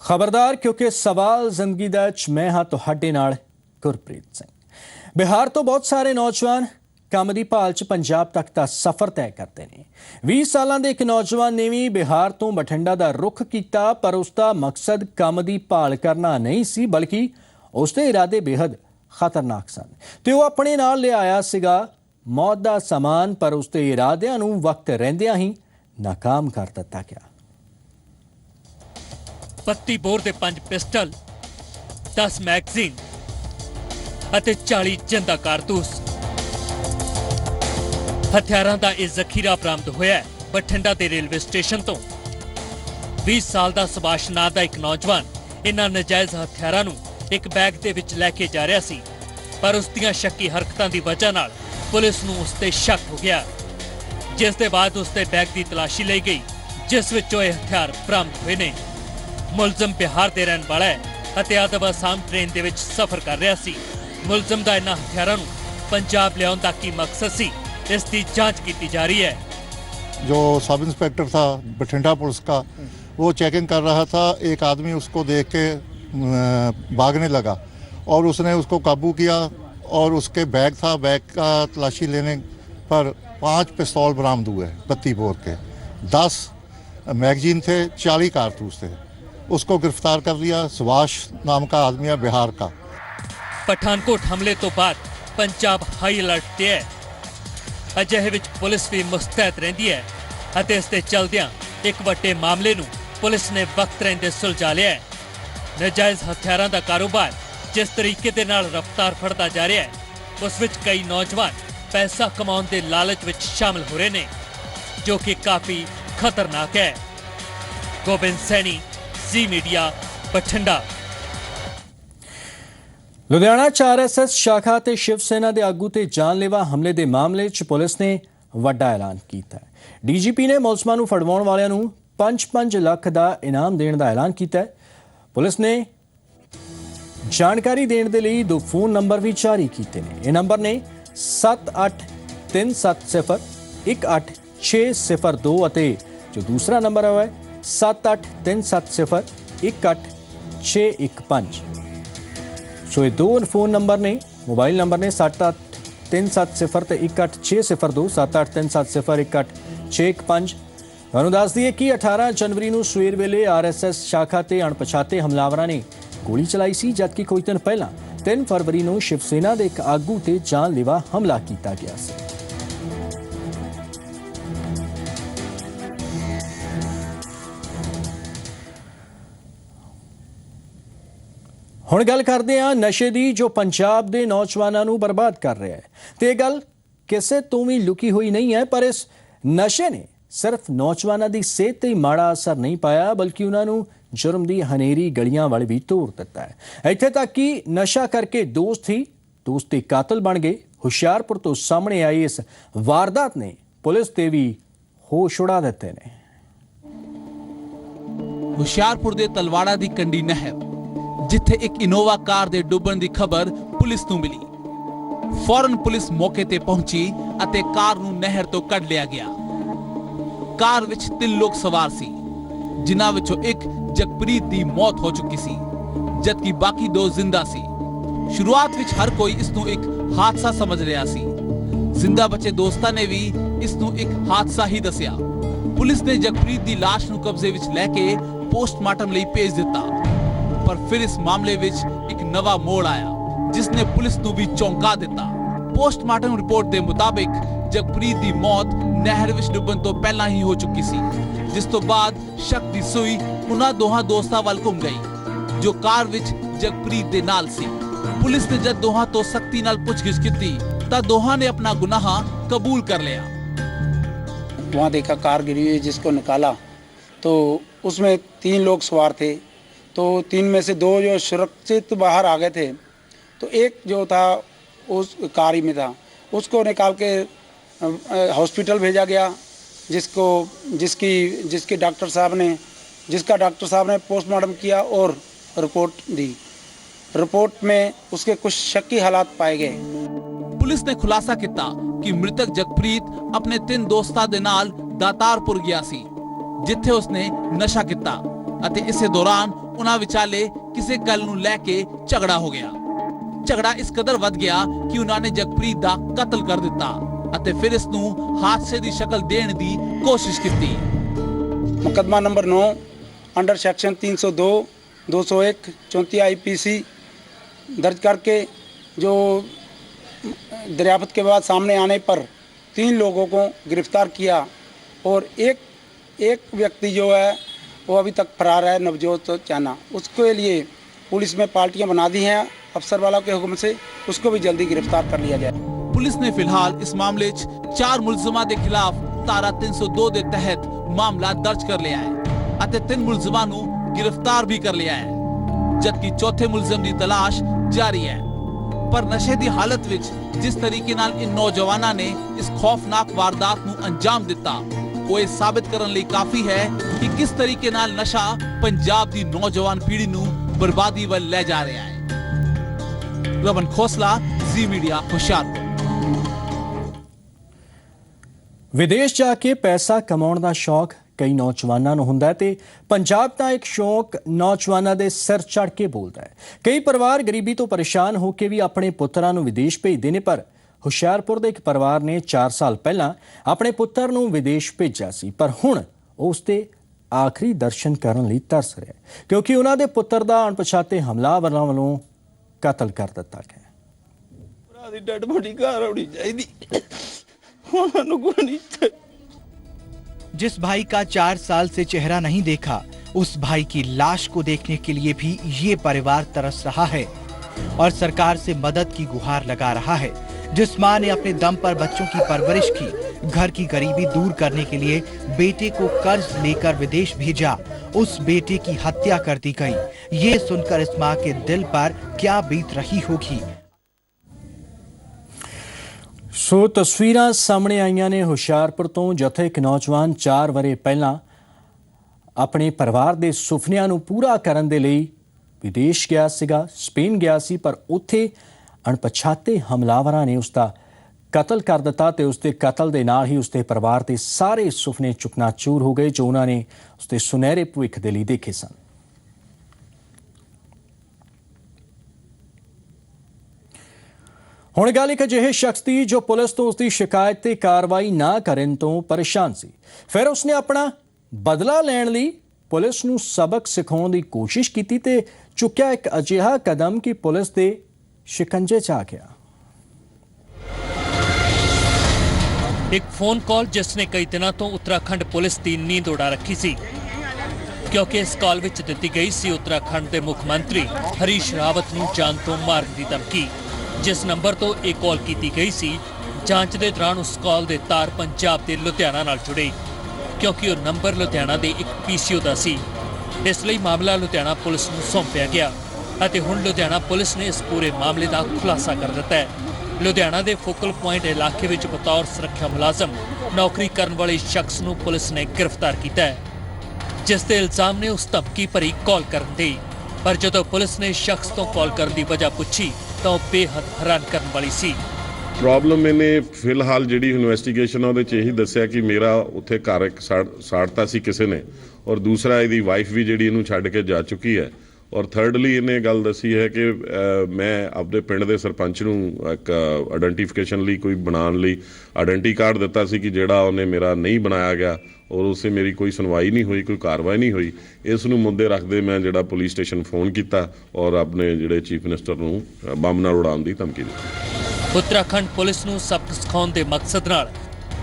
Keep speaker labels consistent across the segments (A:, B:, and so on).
A: खबरदार क्योंकि सवाल जिंदगी दा मैं हाँ तुहाडे नाल गुरप्रीत सिंह। बिहार तो बहुत सारे नौजवान काम की भाल च पंजाब तक का सफ़र तय करते हैं। 20 सालों के एक नौजवान ने भी बिहार तो बठिंडा का रुख किया, पर उसका मकसद काम की भाल करना नहीं सी, बल्कि उसके इरादे बेहद खतरनाक सन ते वो अपने नाल ले आया सीगा मौत का समान, पर उसके इरादिਆਂ ਨੂੰ वक्त ਰਹਿੰਦਿਆਂ ही नाकाम कर दिता गया।
B: 32 बोर के 5 पिस्टल, 10 मैगजीन ਅਤੇ 40 ਜਿੰਦਾ कारतूस हथियारों का यह जखीरा बरामद होया बठिंडा के रेलवे स्टेशन तो। 20 साल का सुभाष नाम का एक नौजवान इन्हां नजायज़ हथियारों नूं एक बैग दे विच लैके जा रहा सी, पर उसदियां शक्की हरकतां दी वजह नाल पुलिस नूं उस ते शक हो गया, जिस दे बाद उसके बैग की तलाशी ली गई, जिस विचों ये हथियार बरामद हुए ने। मुलजम बिहार के रहने वाला है अते आदब आसाम ट्रेन दे विच सफर कर रहा सी। मुलजम का इन्हां हथियारों नूं पंजाब लियाउण दा की मकसद सी, इसकी जांच की जा रही है।
C: जो सब इंस्पेक्टर था बठिंडा पुलिस का, वो चेकिंग कर रहा था। एक आदमी उसको देख के भागने लगा और उसने उसको काबू किया और उसके बैग था, बैग का तलाशी लेने पर 5 पिस्तौल बरामद हुए 32 बोर के, 10 मैगजीन थे, 40 कारतूस थे। उसको गिरफ्तार कर लिया। सुभाष नाम का आदमी है बिहार का।
B: पठानकोट हमले तो बाद पंजाब हाई अलर्ट ते है। अजिहे विच पुलिस भी मुस्तैद रहिंदी है अते इस दे चलदियां एक वड्डे मामले नूं पुलिस ने वक्त रहंदे सुलझा लिया है। नजायज़ हथियारों का कारोबार जिस तरीके दे नाल रफ्तार फड़दा जा रहा है, उस विच कई नौजवान पैसा कमाउण दे लालच विच शामिल हो रहे ने, जो कि काफ़ी खतरनाक है। गोबिंद सैनी, जी मीडिया, बठिंडा।
A: लुधियाना च RSS शाखा ते शिव सेना के आगू ते जानलेवा हमले के मामले च पुलिस ने वड्डा ऐलान किया है। DGP ने मुलजमां नूं फड़वाउण वालियां नूं 5-5 लाख का इनाम देने का ऐलान किया है। पुलिस ने जानकारी देने के लिए 2 फोन नंबर भी जारी किए हैं। ये नंबर ने 7837018602 और जो दूसरा नंबर है वह 7837018615। सो ये 2 फोन नंबर ने, मोबाइल नंबर ने 7837018602 7837018615। ਤੁਹਾਨੂੰ ਦੱਸ ਦਈਏ ਕਿ 18 जनवरी ਨੂੰ ਸਵੇਰ ਵੇਲੇ RSS शाखा ਤੇ ਅਣਪਛਾਤੇ ਹਮਲਾਵਰਾਂ ਨੇ ਗੋਲੀ ਚਲਾਈ ਸੀ, ਜਦਕਿ ਕੁਝ ਦਿਨ ਪਹਿਲਾਂ 3 फरवरी ਨੂੰ शिव सेना ਦੇ ਇੱਕ ਆਗੂ ਤੇ ਜਾਨਲੇਵਾ ਹਮਲਾ ਕੀਤਾ ਗਿਆ ਸੀ। ਹੁਣ ਗੱਲ ਕਰਦੇ ਹਾਂ ਨਸ਼ੇ ਦੀ, ਜੋ ਪੰਜਾਬ ਦੇ ਨੌਜਵਾਨਾਂ ਨੂੰ ਬਰਬਾਦ ਕਰ ਰਿਹਾ ਹੈ। ਤੇ ਇਹ ਗੱਲ ਕਿਸੇ ਤੋਂ ਵੀ ਲੁਕੀ ਹੋਈ ਨਹੀਂ ਹੈ, ਪਰ ਇਸ ਨਸ਼ੇ ਨੇ ਸਿਰਫ ਨੌਜਵਾਨਾਂ ਦੀ ਸਿਹਤ ਤੇ ਮਾੜਾ ਅਸਰ ਨਹੀਂ ਪਾਇਆ, ਬਲਕਿ ਉਹਨਾਂ ਨੂੰ जुर्म की हनेरी गलियां वाले भी तोड़ दिता है। इत्थे तक कि नशा करके दोस्त ही दोस्ती कातिल बन गए। हुशियारपुर तो सामने आई इस वारदात ने पुलिस ते भी होश उड़ा दिते ने।
D: हुशियारपुर दे तलवाड़ा दी कंडी नहर, जिथे एक इनोवा कार दे डुੱਬਣ ਦੀ खबर पुलिस नूं मिली। फौरन पुलिस मौके ते पहुंची अते कार नूं नहर तो कढ लिया गया। कार विच 3 लोग सवार सी, जिन्हां विचों एक जगप्रीत दी मौत हो चुकी सी, जबकि बाकी 2 जिंदा सी। शुरुआत विच हर कोई इस नूं एक हादसा समझ रहा सी। जिंदा बचे दोस्तां ने भी इस नूं एक हादसा ही दसिया। पुलिस ने जगप्रीत दी लाश नूं कब्जे विच लैके पोस्टमार्टम लई भेज दिता, पर फिर इस मामले विच एक नवा मोड़ आया, जिसने पुलिस नूं भी चौंका दिता। पोस्टमार्टम रिपोर्ट के मुताबिक जगप्रीत दी मौत नहर विच डुੱਬਣ तो पहला ही हो चुकी सी, जिस तो बाद शक दी सूई उन्हां दोहां दोस्तां वल घुम गई जो कार विच जगप्रीत दे नाल सी। पुलिस ने जब दोहां तो सख्ती नाल पुछगिछ कीती तां दोहां ने अपना गुनाह कबूल कर लिया।
E: वहाँ देखा कार गिरी हुई, जिसको निकाला तो उसमें 3 लोग सवार थे। तो 3 में से 2 जो सुरक्षित बाहर आ गए थे, तो एक जो था उस कार ही में था, उसको निकाल के हॉस्पिटल भेजा गया, जिसका डॉक्टर साहब ने पोस्टमार्टम किया और रिपोर्ट दी। रिपोर्ट में उसके कुछ शक्की हालात पाए गए।
D: पुलिस ने खुलासा किया कि मृतक जगप्रीत अपने 3 दोस्तां दे नाल दातारपुर गया सी, जिथे उसने नशा किया अते इसे दौरान ਉਹਨਾਂ ਵਿਚਾਲੇ ਕਿਸੇ ਗੱਲ ਨੂੰ ਲੈ ਕੇ ਝਗੜਾ ਹੋ ਗਿਆ। ਝਗੜਾ ਇਸ ਕਦਰ ਵੱਧ ਗਿਆ ਕਿ ਉਹਨਾਂ ਨੇ ਜਗਪ੍ਰੀਤ ਦਾ ਕਤਲ ਕਰ ਦਿੱਤਾ ਅਤੇ ਫਿਰ ਇਸ ਨੂੰ ਹਾਦਸੇ ਦੀ ਸ਼ਕਲ ਦੇਣ ਦੀ ਕੋਸ਼ਿਸ਼ ਕੀਤੀ।
E: मुकदमा नंबर 9 अंडर सेक्शन 302, 201, 34 IPC दर्ज करके जो दरियाफ्त के बाद सामने आने पर 3 लोगों को गिरफ्तार किया और एक व्यक्ति जो है वो अभी तक फरार है, नवजोत चाना। उसके लिए पुलिस में पार्टियां बना दी हैं अफसर वालों के हुक्म से, उसको भी जल्दी गिरफ्तार कर लिया जाए।
D: पुलिस ने फिलहाल इस मामले 4 मुलजमां के खिलाफ धारा 302 के तहत मामला दर्ज कर लिया है ਅਤੇ 3 ਮੁਲਜ਼ਮਾਂ ਨੂੰ गिरफ्तार भी कर लिया है, जबकि चौथे मुलਜ਼ਮ ਦੀ तलाश जारी है। पर नशे की हालत विच जिस तरीके नाल इन नौजवानों ने इस खौफनाक वारदात ਨੂੰ अंजाम दिता, वो ये साबित करने ਲਈ काफी है कि किस तरीके नाल नशा पंजाब की नौजवान पीढ़ी ਨੂੰ बर्बादी ਵੱਲ ਲੈ जा रहा है। रमन खोसला, जी मीडिया, ਹੁਸ਼ਿਆਰਪੁਰ।
A: ਵਿਦੇਸ਼ ਜਾ ਕੇ ਪੈਸਾ ਕਮਾਉਣ ਦਾ ਸ਼ੌਕ ਕਈ ਨੌਜਵਾਨਾਂ ਨੂੰ ਹੁੰਦਾ ਹੈ ਤੇ ਪੰਜਾਬ ਦਾ ਇੱਕ ਸ਼ੌਕ ਨੌਜਵਾਨਾਂ ਦੇ ਸਿਰ ਚੜ ਕੇ ਬੋਲਦਾ ਹੈ। ਕਈ ਪਰਿਵਾਰ ਗਰੀਬੀ ਤੋਂ ਪਰੇਸ਼ਾਨ ਹੋ ਕੇ ਵੀ ਆਪਣੇ ਪੁੱਤਰਾਂ ਨੂੰ ਵਿਦੇਸ਼ ਭੇਜਦੇ ਨੇ, ਪਰ ਹੁਸ਼ਿਆਰਪੁਰ ਦੇ ਇੱਕ ਪਰਿਵਾਰ ਨੇ 4 ਸਾਲ ਪਹਿਲਾਂ ਆਪਣੇ ਪੁੱਤਰ ਨੂੰ ਵਿਦੇਸ਼ ਭੇਜਿਆ ਸੀ, ਪਰ ਹੁਣ ਉਸ ਦੇ ਆਖਰੀ ਦਰਸ਼ਨ ਕਰਨ ਲਈ ਤਰਸ ਰਿਹਾ ਕਿਉਂਕਿ ਉਹਨਾਂ ਦੇ ਪੁੱਤਰ ਦਾ ਅਣਪਛਾਤੇ ਹਮਲਾਵਰਾਂ ਵੱਲੋਂ ਕਤਲ ਕਰ ਦਿੱਤਾ ਗਿਆ।
F: ਭਰਾ ਦੀ ਡੈਡ ਬੋਡੀ ਘਰ ਆਉਣੀ ਚਾਹੀਦੀ।
G: जिस भाई का 4 साल से चेहरा नहीं देखा, उस भाई की लाश को देखने के लिए भी ये परिवार तरस रहा है और सरकार से मदद की गुहार लगा रहा है। जिस मां ने अपने दम पर बच्चों की परवरिश की, घर की गरीबी दूर करने के लिए बेटे को कर्ज लेकर विदेश भेजा, उस बेटे की हत्या कर दी गई। ये सुनकर इस मां के दिल पर क्या बीत रही होगी।
A: ਸੋ ਤਸਵੀਰਾਂ ਸਾਹਮਣੇ ਆਈਆਂ ਨੇ ਹੁਸ਼ਿਆਰਪੁਰ ਤੋਂ, ਜਿੱਥੇ ਇੱਕ ਨੌਜਵਾਨ 4 ਵਰ੍ਹੇ ਪਹਿਲਾਂ ਆਪਣੇ ਪਰਿਵਾਰ ਦੇ ਸੁਪਨਿਆਂ ਨੂੰ ਪੂਰਾ ਕਰਨ ਦੇ ਲਈ ਵਿਦੇਸ਼ ਗਿਆ ਸੀਗਾ, ਸਪੇਨ ਗਿਆ ਸੀ, ਪਰ ਉੱਥੇ ਅਣਪਛਾਤੇ ਹਮਲਾਵਰਾਂ ਨੇ ਉਸ ਦਾ ਕਤਲ ਕਰ ਦਿੱਤਾ ਤੇ ਉਸ ਦੇ ਕਤਲ ਦੇ ਨਾਲ ਹੀ ਉਸ ਦੇ ਪਰਿਵਾਰ ਦੇ ਸਾਰੇ ਸੁਪਨੇ ਚੁਕਨਾਚੂਰ ਹੋ ਗਏ ਜੋ ਉਹਨਾਂ ਨੇ ਉਸ ਦੇ ਸੁਨਹਿਰੇ ਭਵਿੱਖ ਦੇ ਲਈ ਦੇਖੇ ਸਨ। ਹੁਣ ਗੱਲ ਇੱਕ ਅਜਿਹੇ ਸ਼ਖਸ ਦੀ ਜੋ ਪੁਲਿਸ ਤੋਂ ਉਸਦੀ ਸ਼ਿਕਾਇਤ ਤੇ ਕਾਰਵਾਈ ਨਾ ਕਰਨ ਤੋਂ ਪਰੇਸ਼ਾਨ ਸੀ। ਫਿਰ ਉਸਨੇ ਆਪਣਾ ਬਦਲਾ ਲੈਣ ਲਈ ਪੁਲਿਸ ਨੂੰ ਸਬਕ ਸਿਖਾਉਣ ਦੀ ਕੋਸ਼ਿਸ਼ ਕੀਤੀ ਤੇ ਚੁੱਕਿਆ ਇੱਕ ਅਜਿਹਾ ਕਦਮ ਕਿ ਪੁਲਿਸ ਦੇ ਸ਼ਿਕੰਜੇ 'ਚ ਆ ਗਿਆ।
B: ਇੱਕ ਫੋਨ ਕਾਲ ਜਿਸ ਨੇ ਕਈ ਦਿਨਾਂ ਤੋਂ ਉੱਤਰਾਖੰਡ ਪੁਲਿਸ ਦੀ ਨੀਂਦ ਉਡਾ ਰੱਖੀ ਸੀ, ਕਿਉਂਕਿ ਇਸ ਕਾਲ ਵਿੱਚ ਦਿੱਤੀ ਗਈ ਸੀ ਉੱਤਰਾਖੰਡ ਦੇ ਮੁੱਖ ਮੰਤਰੀ ਹਰੀਸ਼ ਰਾਵਤ ਨੂੰ ਜਾਨ ਤੋਂ ਮਾਰਨ ਦੀ ਧਮਕੀ। ਜਿਸ ਨੰਬਰ ਤੋਂ ਇਹ ਕਾਲ ਕੀਤੀ ਗਈ ਸੀ, ਜਾਂਚ ਦੇ ਦੌਰਾਨ ਉਸ ਕਾਲ ਦੇ ਤਾਰ ਪੰਜਾਬ ਦੇ ਲੁਧਿਆਣਾ ਨਾਲ ਜੁੜੇ, ਕਿਉਂਕਿ ਉਹ ਨੰਬਰ ਲੁਧਿਆਣਾ ਦੇ ਇੱਕ PCO ਦਾ ਸੀ। ਇਸ ਲਈ ਮਾਮਲਾ ਲੁਧਿਆਣਾ ਪੁਲਿਸ ਨੂੰ ਸੌਂਪਿਆ ਗਿਆ ਅਤੇ ਹੁਣ ਲੁਧਿਆਣਾ ਪੁਲਿਸ ਨੇ ਇਸ ਪੂਰੇ ਮਾਮਲੇ ਦਾ ਖੁਲਾਸਾ ਕਰ ਦਿੱਤਾ ਹੈ। ਲੁਧਿਆਣਾ ਦੇ ਫੋਕਲ ਪੁਆਇੰਟ ਇਲਾਕੇ ਵਿੱਚ ਬਤੌਰ ਸੁਰੱਖਿਆ ਮੁਲਾਜ਼ਮ ਨੌਕਰੀ ਕਰਨ ਵਾਲੇ ਸ਼ਖਸ ਨੂੰ ਪੁਲਿਸ ਨੇ ਗ੍ਰਿਫਤਾਰ ਕੀਤਾ ਹੈ, ਜਿਸ ਦੇ ਇਲਜ਼ਾਮ ਨੇ ਉਸ ਧਮਕੀ ਭਰੀ ਕਾਲ ਕਰਨ ਦੇ। ਪਰ ਜਦੋਂ ਪੁਲਿਸ ਨੇ ਸ਼ਖਸ ਤੋਂ ਕਾਲ ਕਰਨ ਦੀ ਵਜ੍ਹਾ ਪੁੱਛੀ ਤਾਂ ਉਹ ਬੇਹੱਦ ਹੈਰਾਨ ਕਰਨ ਵਾਲੀ ਸੀ।
H: ਪ੍ਰੋਬਲਮ ਇਹਨੇ ਫਿਲਹਾਲ ਜਿਹੜੀ ਇਨਵੈਸਟੀਗੇਸ਼ਨ ਆ ਉਹਦੇ 'ਚ ਇਹੀ ਦੱਸਿਆ ਕਿ ਮੇਰਾ ਉੱਥੇ ਘਰ ਇੱਕ ਸਾੜਤਾ ਸੀ ਕਿਸੇ ਨੇ, ਔਰ ਦੂਸਰਾ ਇਹਦੀ ਵਾਈਫ ਵੀ ਜਿਹੜੀ ਇਹਨੂੰ ਛੱਡ ਕੇ ਜਾ ਚੁੱਕੀ ਹੈ, ਔਰ ਥਰਡਲੀ ਇਹਨੇ ਗੱਲ ਦੱਸੀ ਹੈ ਕਿ ਮੈਂ ਆਪਣੇ ਪਿੰਡ ਦੇ ਸਰਪੰਚ ਨੂੰ ਇੱਕ ਆਇਡੈਂਟੀਫਿਕੇਸ਼ਨ ਲਈ ਕੋਈ ਬਣਾਉਣ ਲਈ ਆਇਡੈਂਟੀ ਕਾਰਡ ਦਿੱਤਾ ਸੀ ਕਿ ਜਿਹੜਾ ਉਹਨੇ ਮੇਰਾ ਨਹੀਂ ਬਣਾਇਆ ਗਿਆ, ਔਰ ਉਸੇ ਮੇਰੀ ਕੋਈ ਸੁਣਵਾਈ ਨਹੀਂ ਹੋਈ, ਕੋਈ ਕਾਰਵਾਈ ਨਹੀਂ ਹੋਈ। ਇਸ ਨੂੰ ਮੁੱਦੇ ਰੱਖਦੇ ਮੈਂ ਜਿਹੜਾ ਪੁਲਿਸ ਸਟੇਸ਼ਨ ਫੋਨ ਕੀਤਾ ਔਰ ਆਪਣੇ ਜਿਹੜੇ ਚੀਫ ਮਿਨਿਸਟਰ ਨੂੰ ਬੰਬ ਨਾਲ ਉਡਾਉਣ ਦੀ ਧਮਕੀ ਦਿੱਤੀ।
B: ਉੱਤਰਾਖੰਡ ਪੁਲਿਸ ਨੂੰ ਸਬਕ ਸਿਖਾਉਣ ਦੇ ਮਕਸਦ ਨਾਲ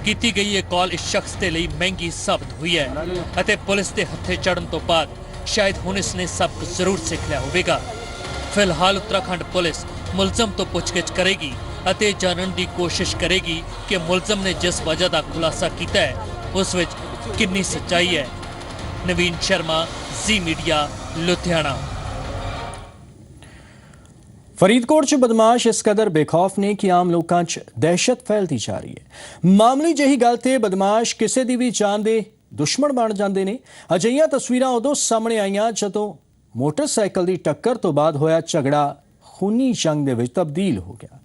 B: ਕੀਤੀ ਗਈ ਇਹ ਕਾਲ ਇਸ ਸ਼ਖਸ ਦੇ ਲਈ ਮਹਿੰਗੀ ਸਾਬਤ ਹੋਈ ਹੈ ਅਤੇ ਪੁਲਿਸ ਦੇ ਹੱਥੇ ਚੜ੍ਹਨ ਤੋਂ ਬਾਅਦ ਸ਼ਾਇਦ ਹੁਣ ਇਸ ਨੇ ਸਬਕ ਜ਼ਰੂਰ ਸਿੱਖ ਲਿਆ ਹੋਵੇਗਾ। ਫਿਲਹਾਲ ਉੱਤਰਾਖੰਡ ਪੁਲਿਸ ਮੁਲਜ਼ਮ ਤੋਂ ਪੁੱਛਗਿੱਛ ਕਰੇਗੀ ਅਤੇ ਜਾਣਨ ਦੀ ਕੋਸ਼ਿਸ਼ ਕਰੇਗੀ ਕਿ ਮੁਲਜ਼ਮ ਨੇ ਜਿਸ ਵਜ੍ਹਾ ਦਾ ਖੁਲਾਸਾ ਕੀਤਾ ਹੈ ਉਸ ਵਿੱਚ ਕਿੰਨੀ ਸੱਚਾਈ ਹੈ। ਨਵੀਨ ਸ਼ਰਮਾ, ਜ਼ੀ ਮੀਡੀਆ, ਲੁਧਿਆਣਾ।
A: ਫਰੀਦਕੋਟ 'ਚ ਬਦਮਾਸ਼ ਇਸ ਕਦਰ ਬੇਖੌਫ ਨੇ ਕਿ ਆਮ ਲੋਕਾਂ 'ਚ ਦਹਿਸ਼ਤ ਫੈਲਦੀ ਜਾ ਰਹੀ ਹੈ। ਮਾਮੂਲੀ ਜਿਹੀ ਗੱਲ ਤੇ ਬਦਮਾਸ਼ ਕਿਸੇ ਦੀ ਵੀ ਜਾਨ ਦੇ ਦੁਸ਼ਮਣ ਬਣ ਜਾਂਦੇ ਨੇ। ਅਜਿਹੀਆਂ ਤਸਵੀਰਾਂ ਉਦੋਂ ਸਾਹਮਣੇ ਆਈਆਂ ਜਦੋਂ ਮੋਟਰਸਾਈਕਲ ਦੀ ਟੱਕਰ ਤੋਂ ਬਾਅਦ ਹੋਇਆ ਝਗੜਾ ਖੂਨੀ ਜੰਗ ਦੇ ਵਿੱਚ ਤਬਦੀਲ ਹੋ ਗਿਆ।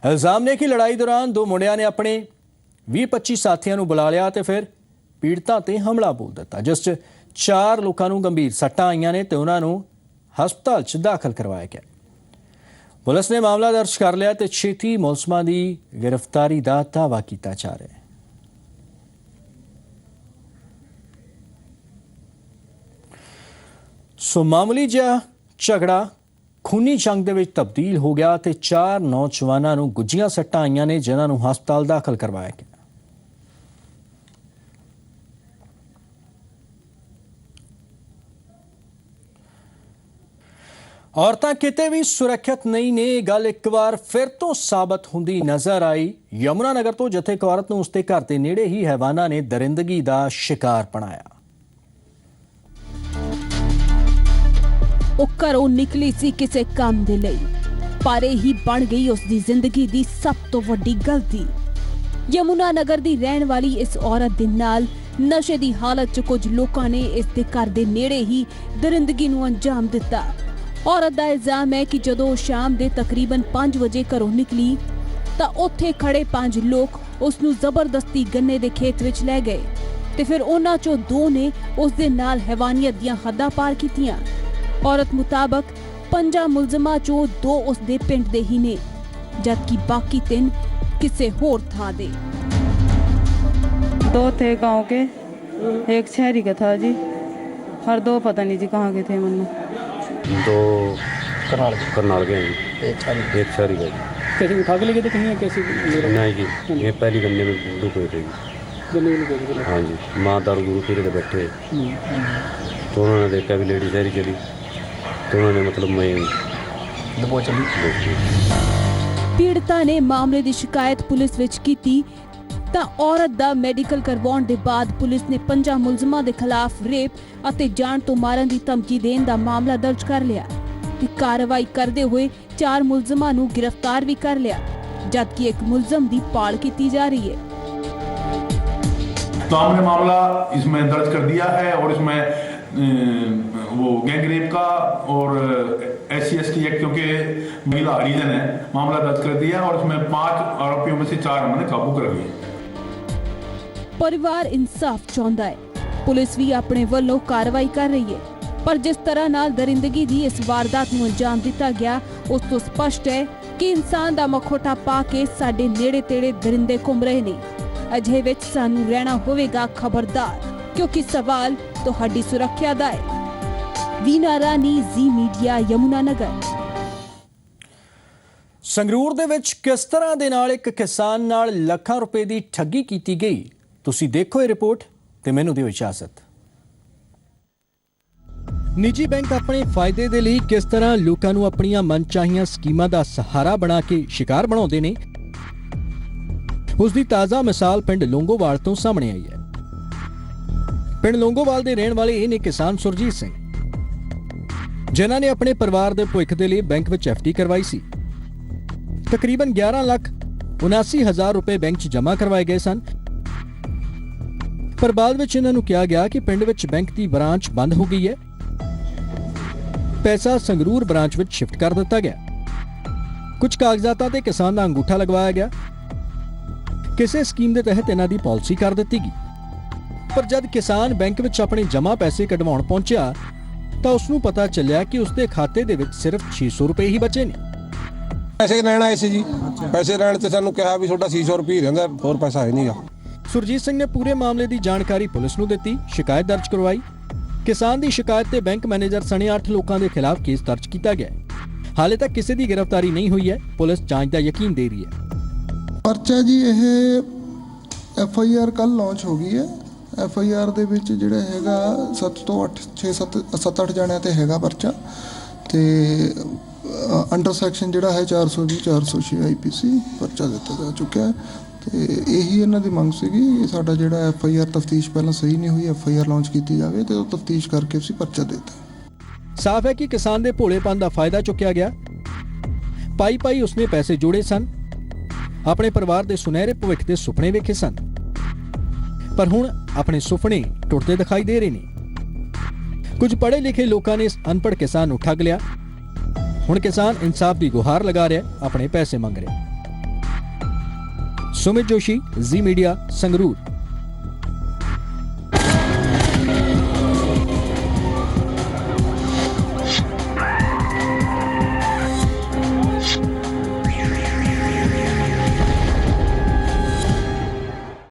A: ਇਲਜ਼ਾਮ ਨੇ ਕਿ ਲੜਾਈ ਦੌਰਾਨ 2 ਮੁੰਡਿਆਂ ਨੇ ਆਪਣੇ 20-25 ਸਾਥੀਆਂ ਨੂੰ ਬੁਲਾ ਲਿਆ ਤੇ ਫਿਰ ਪੀੜਤਾਂ ਤੇ ਹਮਲਾ ਬੋਲ ਦਿੱਤਾ, ਜਿਸ 'ਚ 4 ਲੋਕਾਂ ਨੂੰ ਗੰਭੀਰ ਸੱਟਾਂ ਆਈਆਂ ਨੇ ਤੇ ਉਹਨਾਂ ਨੂੰ ਹਸਪਤਾਲ 'ਚ ਦਾਖਲ ਕਰਵਾਇਆ ਗਿਆ। ਪੁਲਿਸ ਨੇ ਮਾਮਲਾ ਦਰਜ ਕਰ ਲਿਆ ਤੇ ਛੇਤੀ ਮੁਲਜ਼ਮਾਂ ਦੀ ਗ੍ਰਿਫਤਾਰੀ ਦਾ ਦਾਅਵਾ ਕੀਤਾ ਜਾ ਰਿਹਾ ਹੈ। ਸੋ ਮਾਮੂਲੀ ਜਿਹਾ ਝਗੜਾ ਖੂਨੀ ਜੰਗ ਦੇ ਵਿੱਚ ਤਬਦੀਲ ਹੋ ਗਿਆ ਤੇ 4 ਨੌਜਵਾਨਾਂ ਨੂੰ ਗੁੱਝੀਆਂ ਸੱਟਾਂ ਆਈਆਂ ਨੇ, ਜਿਨ੍ਹਾਂ ਨੂੰ ਹਸਪਤਾਲ ਦਾਖਲ ਕਰਵਾਇਆ ਗਿਆ। ਔਰਤਾਂ ਕਿਤੇ ਵੀ ਸੁਰੱਖਿਅਤ ਨਹੀਂ ਨੇ, ਇਹ ਗੱਲ ਇੱਕ ਵਾਰ ਫਿਰ ਤੋਂ ਸਾਬਤ ਹੁੰਦੀ ਨਜ਼ਰ ਆਈ। ਯਮੁਨਾ ਨਗਰ ਤੋਂ ਜਿੱਥੇ ਇੱਕ ਔਰਤ ਨੂੰ ਉਸਦੇ ਘਰ ਦੇ ਨੇੜੇ ਹੀ ਹੈਵਾਨਾਂ ਨੇ ਦਰਿੰਦਗੀ ਦਾ ਸ਼ਿਕਾਰ ਬਣਾਇਆ।
I: ਉਹ ਘਰੋਂ ਨਿਕਲੀ ਸੀ ਕਿਸੇ ਕੰਮ ਦੇ ਲਈ, ਪਰ ਇਹ ਹੀ ਬਣ ਗਈ ਉਸ ਦੀ ਜ਼ਿੰਦਗੀ ਦੀ ਸਭ ਤੋਂ ਵੱਡੀ ਗਲਤੀ। ਯਮੁਨਾ ਨਗਰ ਦੀ ਰਹਿਣ ਵਾਲੀ ਇਸ ਔਰਤ ਦੇ ਨਾਲ ਨਸ਼ੇ ਦੀ ਹਾਲਤ 'ਚ ਕੁਝ ਲੋਕਾਂ ਨੇ ਇਸ ਦੇ ਘਰ ਦੇ ਨੇੜੇ ਹੀ ਦਰਿੰਦਗੀ ਨੂੰ ਅੰਜਾਮ ਦਿੱਤਾ। ਔਰਤ ਦਾ ਇਲਜ਼ਾਮ ਹੈ ਕਿ ਜਦੋਂ ਸ਼ਾਮ ਦੇ ਤਕਰੀਬਨ 5 ਵਜੇ ਘਰੋਂ ਨਿਕਲੀ ਤਾਂ ਉੱਥੇ ਖੜੇ 5 ਲੋਕ ਉਸ ਨੂੰ ਜ਼ਬਰਦਸਤੀ ਗੰਨੇ ਦੇ ਖੇਤ ਵਿੱਚ ਲੈ ਗਏ ਤੇ ਫਿਰ ਉਹਨਾਂ 'ਚੋਂ 2 ਨੇ ਉਸ ਦੇ ਨਾਲ ਹੈਵਾਨੀਅਤ ਦੀਆਂ ਹੱਦਾਂ ਪਾਰ ਕੀਤੀਆਂ। ਔਰਤ ਮੁਤਾਬਕ 5 ਮੁਲਜ਼ਮਾਂ 'ਚੋਂ 2 ਉਸ ਦੇ ਪਿੰਡ ਦੇ ਹੀ ਨੇ, जबकि बाकी 3 किसी होर था दे।
J: 2 थे गांव के, एक शहरी का था जी, और 2 पता नहीं जी कहाँ के थे। मन्नू
K: 2 करनाल के हैं, एक शहरी का।
L: कैसे उठा के लेके थे कहीं? कैसे?
K: नहीं जी, ये पहली गन्ने में रुके थे। हाँ जी, माँ दारू दूरू पी के बैठे, तो उन्होंने देखा भी लेडी शहरी चली, तो उन्होंने मतलब मैं
I: पीड़िता ने मामले की शिकायत पुलिस विच कीती ਤਾਂ ਔਰਤ ਦਾ ਮੈਡੀਕਲ ਕਰਵਾਉਣ ਦੇ ਬਾਅਦ ਪੁਲਿਸ ਨੇ 5 ਮੁਲਜ਼ਮਾਂ ਦੇ ਖਿਲਾਫ ਰੇਪ ਅਤੇ ਜਾਨ ਤੋਂ ਮਾਰਨ ਦੀ ਧਮਕੀ ਦੇਣ ਦਾ ਮਾਮਲਾ ਦਰਜ ਕਰ ਲਿਆ ਤੇ ਕਾਰਵਾਈ ਕਰਦੇ ਹੋਏ 4 ਮੁਲਜ਼ਮਾਂ ਨੂੰ ਗ੍ਰਿਫਤਾਰ ਵੀ ਕਰ ਲਿਆ, जबकि एक मुलजम की पाल की जा रही है।
M: तो हमने मामला इसमें दर्ज कर दिया है और इसमें वो गैंग रेप का और SC/ST एक्ट, क्योंकि महिला हरिजन है, मामला दर्ज कर दिया और इसमें 5 आरोपियों में से 4 हमने काबू कर लिए।
I: परिवार इंसाफ चाहता है, पुलिस भी अपने वालों कार्रवाई कर रही है, पर जिस तरह नाल दरिंदगी दी इस वारदात नूं अंजाम दिता गया उस तो स्पष्ट है कि इंसान दा मखौटा पा के साडे नेड़े तेड़े दरिंदे घुम रहे ने। अजे विच सानू रहना होवेगा खबरदार, क्योंकि सवाल तुहाडी सुरक्षा दा है। वीना रानी, जी मीडिया, यमुना नगर।
A: ਸੰਗਰੂਰ ਦੇ ਵਿੱਚ ਕਿਸ ਤਰ੍ਹਾਂ ਦੇ ਨਾਲ ਇੱਕ ਕਿਸਾਨ ਨਾਲ ਲੱਖਾਂ ਰੁਪਏ ਦੀ ਠੱਗੀ ਕੀਤੀ ਗਈ, ਤੁਸੀਂ ਦੇਖੋ ਇਹ ਰਿਪੋਰਟ ਤੇ ਮੈਨੂੰ ਦਿਓ ਇਜਾਜ਼ਤ। ਨਿੱਜੀ ਬੈਂਕ ਆਪਣੇ ਫਾਇਦੇ ਦੇ ਲਈ ਕਿਸ ਤਰ੍ਹਾਂ ਲੋਕਾਂ ਨੂੰ ਆਪਣੀਆਂ ਮਨਚਾਹੀਆਂ ਸਕੀਮਾਂ ਦਾ ਸਹਾਰਾ ਬਣਾ ਕੇ ਸ਼ਿਕਾਰ ਬਣਾਉਂਦੇ ਨੇ, ਉਸ ਦੀ ਤਾਜ਼ਾ ਮਿਸਾਲ ਪਿੰਡ ਲੌਂਗੋਵਾਲ ਤੋਂ ਸਾਹਮਣੇ ਆਈ ਹੈ। ਪਿੰਡ ਲੌਂਗੋਵਾਲ ਦੇ ਰਹਿਣ ਵਾਲੇ ਇਹ ਨੇ ਕਿਸਾਨ ਸੁਰਜੀਤ ਸਿੰਘ, ਜਿਨ੍ਹਾਂ ਨੇ ਆਪਣੇ ਪਰਿਵਾਰ ਦੇ ਭਵਿੱਖ ਦੇ ਲਈ ਬੈਂਕ ਵਿੱਚ FD ਕਰਵਾਈ ਸੀ। ਤਕਰੀਬਨ 11,79,000 ਰੁਪਏ ਬੈਂਕ 'ਚ ਜਮ੍ਹਾਂ ਕਰਵਾਏ ਗਏ ਸਨ, ਪਰ ਬਾਅਦ ਵਿੱਚ ਇਹਨਾਂ ਨੂੰ ਕਿਹਾ ਗਿਆ ਕਿ ਪਿੰਡ ਵਿੱਚ ਬੈਂਕ ਦੀ ਬ੍ਰਾਂਚ ਬੰਦ ਹੋ ਗਈ ਹੈ। ਪੈਸਾ ਸੰਗਰੂਰ ਬ੍ਰਾਂਚ ਵਿੱਚ ਸ਼ਿਫਟ ਕਰ ਦਿੱਤਾ ਗਿਆ। ਕੁਝ ਕਾਗਜ਼ਾਤਾਂ ਤੇ ਕਿਸਾਨ ਦਾ ਅੰਗੂਠਾ ਲਗਵਾਇਆ ਗਿਆ। ਕਿਸੇ ਸਕੀਮ ਦੇ ਤਹਿਤ ਇਹਨਾਂ ਦੀ ਪਾਲਿਸੀ ਕਰ ਦਿੱਤੀ ਗਈ, ਪਰ ਜਦ ਕਿਸਾਨ ਬੈਂਕ ਵਿੱਚ ਆਪਣੇ ਜਮ੍ਹਾਂ ਪੈਸੇ ਕਢਵਾਉਣ ਪਹੁੰਚਿਆ ਤਾਂ ਉਸ ਨੂੰ ਪਤਾ ਚੱਲਿਆ ਕਿ ਉਸ ਦੇ ਖਾਤੇ ਦੇ ਵਿੱਚ ਸਿਰਫ 600 ਰੁਪਏ ਹੀ ਬਚੇ ਨੇ।
N: ਪੈਸੇ ਲੈਣ ਆਏ ਸੀ ਜੀ, ਪੈਸੇ ਲੈਣ ਤੇ ਸਾਨੂੰ ਕਿਹਾ ਵੀ ਤੁਹਾਡਾ 600 ਰੁਪਏ ਰਹਿੰਦਾ, ਹੋਰ ਪੈਸਾ ਹੈ ਨਹੀਂਗਾ।
A: ਸੁਰਜੀਤ ਸਿੰਘ ਨੇ ਪੂਰੇ ਮਾਮਲੇ ਦੀ ਜਾਣਕਾਰੀ ਪੁਲਿਸ ਨੂੰ ਦਿੱਤੀ, ਸ਼ਿਕਾਇਤ ਦਰਜ ਕਰਵਾਈ। ਕਿਸਾਨ ਦੀ ਸ਼ਿਕਾਇਤ ਤੇ ਬੈਂਕ ਮੈਨੇਜਰ ਸਣੇ 8 ਲੋਕਾਂ ਦੇ ਖਿਲਾਫ ਕੇਸ ਦਰਜ ਕੀਤਾ ਗਿਆ। ਹਾਲੇ ਤੱਕ ਕਿਸੇ ਦੀ ਗ੍ਰਿਫਤਾਰੀ ਨਹੀਂ ਹੋਈ ਹੈ। ਪੁਲਿਸ ਜਾਂਚ ਦਾ ਯਕੀਨ ਦੇ ਰਹੀ ਹੈ।
O: ਪਰਚਾ ਜੀ ਇਹ FIR ਕੱਲ ਲਾਂਚ ਹੋ ਗਈ ਹੈ। FIR ਦੇ ਵਿੱਚ ਜਿਹੜਾ ਹੈਗਾ 7 ਤੋਂ 7-8 ਜਣਿਆਂ ਤੇ ਹੈਗਾ ਪਰਚਾ, ਤੇ ਅੰਡਰ ਸੈਕਸ਼ਨ ਜਿਹੜਾ ਹੈ 420 406 IPC ਪਰਚਾ ਦਿੱਤਾ ਜਾ ਚੁੱਕਿਆ ਹੈ। ਤੇ ਇਹੀ ਇਹਨਾਂ ਦੀ ਮੰਗ ਸੀਗੀ ਕਿ ਸਾਡਾ ਜਿਹੜਾ FIR ਤਫਤੀਸ਼ ਪਹਿਲਾਂ ਸਹੀ ਨਹੀਂ ਹੋਈ, FIR ਲਾਂਚ ਕੀਤੀ ਜਾਵੇ ਤੇ ਉਹ ਤਫਤੀਸ਼ ਕਰਕੇ ਅਸੀਂ ਪਰਚਾ ਦੇ ਦਿੱਤਾ।
A: ਸਾਫ਼ ਹੈ ਕਿ ਕਿਸਾਨ ਦੇ ਭੋਲੇਪਨ ਦਾ ਫਾਇਦਾ ਚੁੱਕਿਆ ਗਿਆ। ਪਾਈ ਉਸਨੇ ਪੈਸੇ ਜੋੜੇ ਸਨ, ਆਪਣੇ ਪਰਿਵਾਰ ਦੇ ਸੁਨਹਿਰੇ ਭਵਿੱਖ ਦੇ ਸੁਪਨੇ ਵੇਖੇ ਸਨ, ਪਰ ਹੁਣ ਆਪਣੇ ਸੁਪਨੇ ਟੁੱਟਦੇ ਦਿਖਾਈ ਦੇ ਰਹੇ ਨੇ। ਕੁਝ ਪੜ੍ਹੇ ਲਿਖੇ ਲੋਕਾਂ ਨੇ ਇਸ ਅਨਪੜ੍ਹ ਕਿਸਾਨ ਨੂੰ ਠੱਗ ਲਿਆ। ਹੁਣ ਕਿਸਾਨ ਇਨਸਾਫ ਦੀ ਗੁਹਾਰ ਲਗਾ ਰਿਹਾ, ਆਪਣੇ ਪੈਸੇ ਮੰਗ ਰਿਹਾ। सुमित जोशी, जी मीडिया, संगरूर।